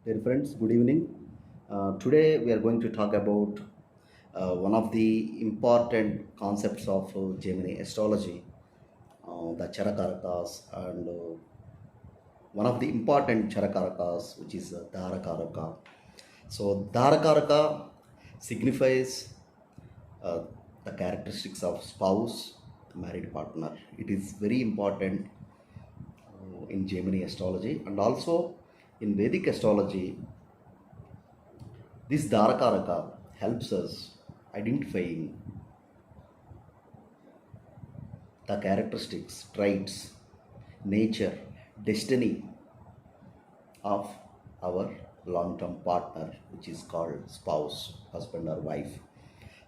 Dear friends, good evening. Today we are going to talk about one of the important concepts of Gemini astrology, the Charakarakas, and one of the important Charakarakas, which is Darakaraka. So, Darakaraka signifies uh, the characteristics of spouse, married partner. It is very important in Gemini astrology, and also in Vedic astrology. This Darakaraka helps us identifying the characteristics, traits, nature, destiny of our long-term partner, which is called spouse, husband or wife.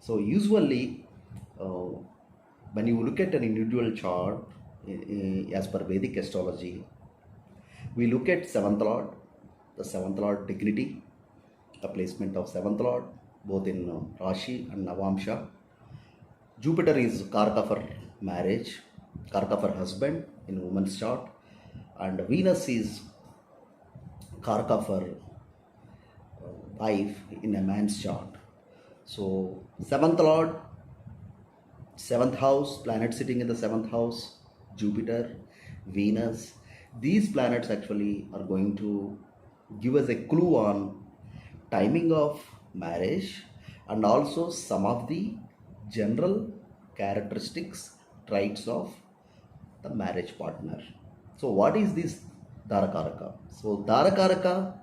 So usually, uh, when you look at an individual chart, as per Vedic astrology, we look at seventh lord, the seventh lord dignity, the placement of seventh lord, both in Rashi and Navamsha. Jupiter is Karaka for marriage, Karaka for husband in woman's chart, and Venus is Karaka for wife in a man's chart. So, seventh lord, seventh house, planet sitting in the seventh house, Jupiter, Venus, these planets actually are going to give us a clue on timing of marriage and also some of the general characteristics, traits of the marriage partner. So, what is this Darakaraka? So, Darakaraka,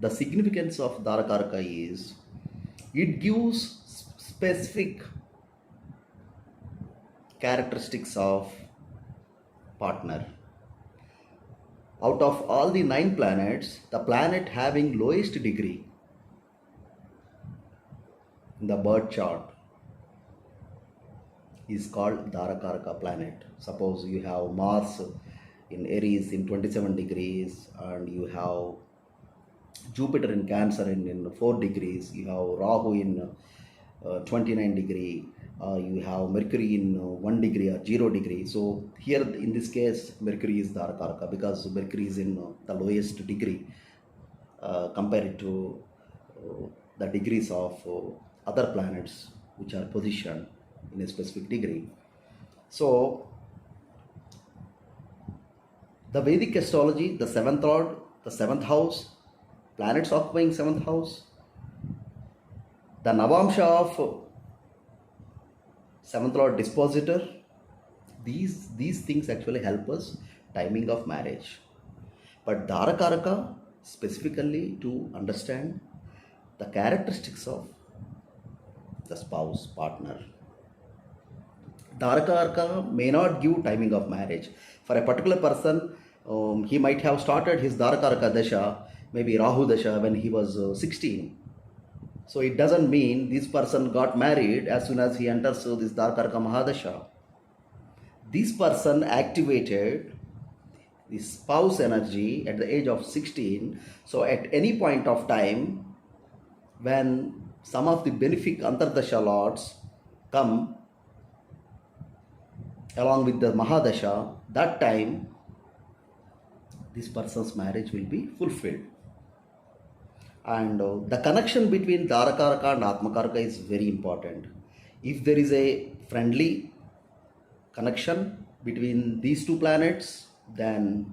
the significance of Darakaraka is it gives specific characteristics of partner. Out of all the 9 planets, the planet having lowest degree in the birth chart is called Darakaraka planet. Suppose you have Mars in Aries in 27 degrees and you have Jupiter in Cancer in 4 degrees, you have Rahu in 29 degree, you have Mercury in 1 degree or 0 degree. So here in this case Mercury is Darakaraka because Mercury is in the lowest degree compared to the degrees of other planets which are positioned in a specific degree. So the Vedic astrology, the seventh lord, the seventh house, planets occupying seventh house, the Navamsha of seventh lord dispositor, these things actually help us timing of marriage. But Darakaraka specifically to understand the characteristics of the spouse partner. Darakaraka may not give timing of marriage. For a particular person, he might have started his Darakaraka dasha, maybe Rahu dasha, when he was 16. So it doesn't mean this person got married as soon as he enters this Darakaraka mahadasha. This person activated the spouse energy at the age of 16. So at any point of time, when some of the benefic antardasha lords come along with the mahadasha, that time this person's marriage will be fulfilled. And the connection between Darakaraka and Atmakaraka is very important. If there is a friendly connection between these two planets, then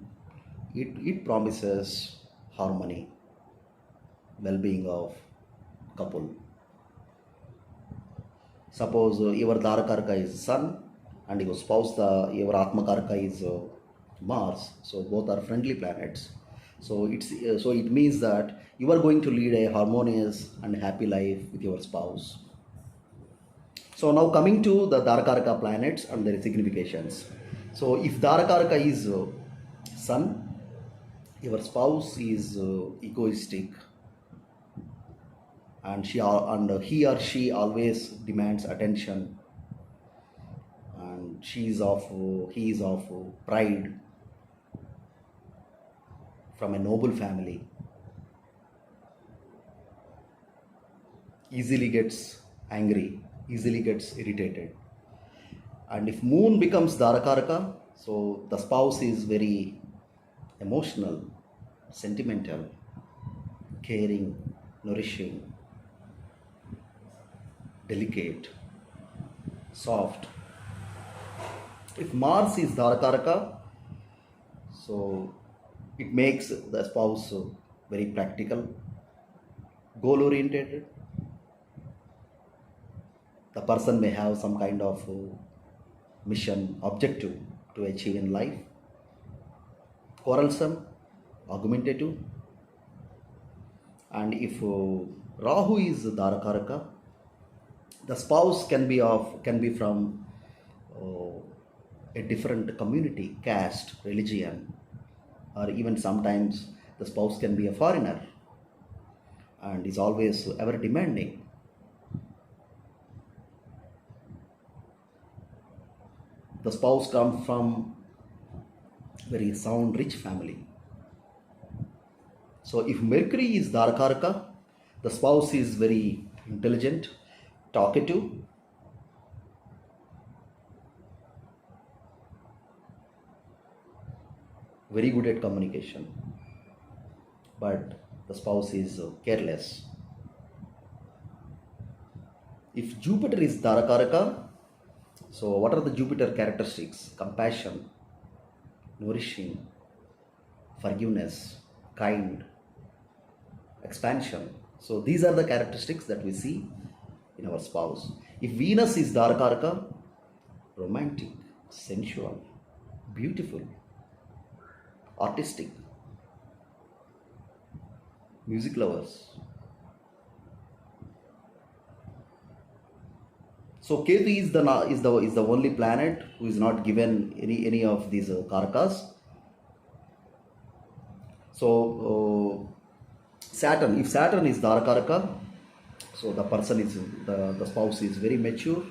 it promises harmony, well-being of couple. Suppose your Darakaraka is Sun and your spouse, your Atmakaraka is Mars. So both are friendly planets. So it means that you are going to lead a harmonious and happy life with your spouse. So now coming to the Darakaraka planets and their significations. So if Darakaraka is Sun, your spouse is egoistic, and he or she always demands attention, and he is of pride, from a noble family, easily gets angry, easily gets irritated. And if moon becomes Darakaraka, so the spouse is very emotional, sentimental, caring, nourishing, delicate, soft. If Mars is Darakaraka, so it makes the spouse very practical, goal oriented. The person may have some kind of mission, objective to achieve in life, quarrelsome, argumentative. And if Rahu is Darakaraka, the spouse can be from a different community, caste, religion, or even sometimes the spouse can be a foreigner and is always ever demanding. The spouse comes from very sound, rich family. So if Mercury is Darakaraka, the spouse is very intelligent, talkative, very good at communication, but the spouse is careless. If Jupiter is Darakaraka, so what are the Jupiter characteristics? Compassion, nourishing, forgiveness, kind, expansion. So these are the characteristics that we see in our spouse. If Venus is Darakaraka, romantic, sensual, beautiful, artistic, music lovers. So Ketu is the only planet who is not given any of these karakas. So Saturn, if Saturn is Darakaraka, so the person is the spouse is very mature.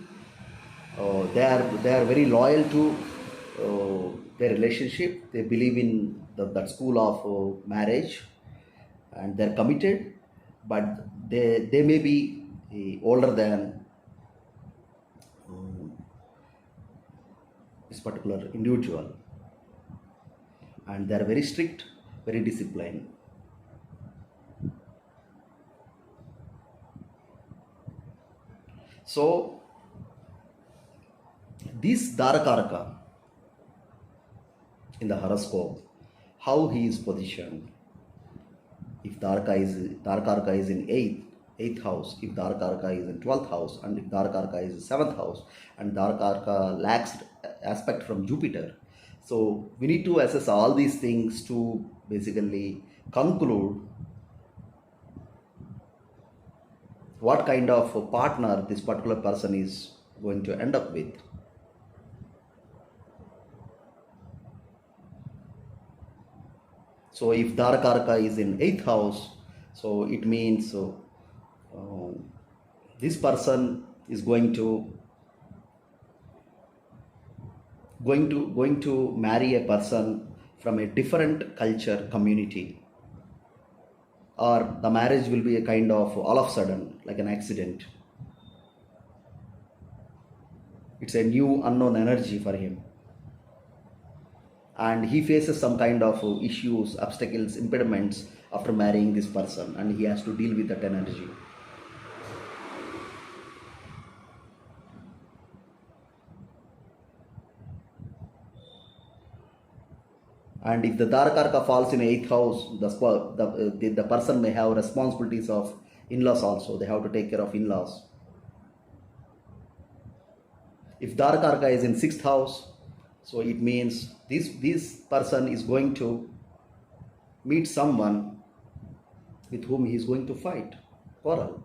They are very loyal to their relationship. They believe in that school of marriage, and they're committed. But they may be older than this particular individual, and they're very strict, very disciplined. So this Darakaraka in the horoscope, how he is positioned. If Darakaraka is in eighth house, if Darakaraka is in 12th house, and if Darakaraka is in 7th house, and Darakaraka lacks aspect from Jupiter. So we need to assess all these things to basically conclude what kind of a partner this particular person is going to end up with. So if Darakaraka is in 8th house, so it means this person is going to marry a person from a different culture, community, or the marriage will be a kind of all of a sudden, like an accident. It's a new unknown energy for him, and he faces some kind of issues, obstacles, impediments after marrying this person, and he has to deal with that energy. And if the Darakaraka falls in 8th house, the person may have responsibilities of in-laws also. They have to take care of in-laws. If Darakaraka is in 6th house, so it means this person is going to meet someone with whom he is going to fight, quarrel.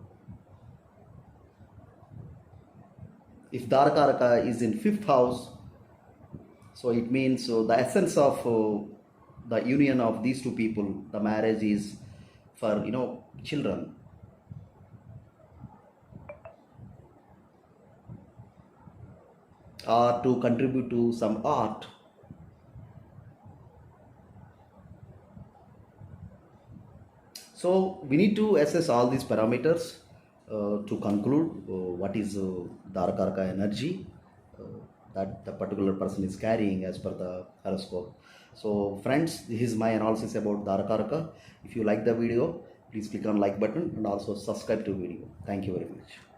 If Darakaraka is in 5th house, so it means the essence of the union of these two people, the marriage is for children. Or to contribute to some art. So we need to assess all these parameters to conclude what is Darakaraka energy that the particular person is carrying as per the horoscope. So friends, this is my analysis about Darakaraka. If you like the video, Please click on like button and also subscribe to video. Thank you very much.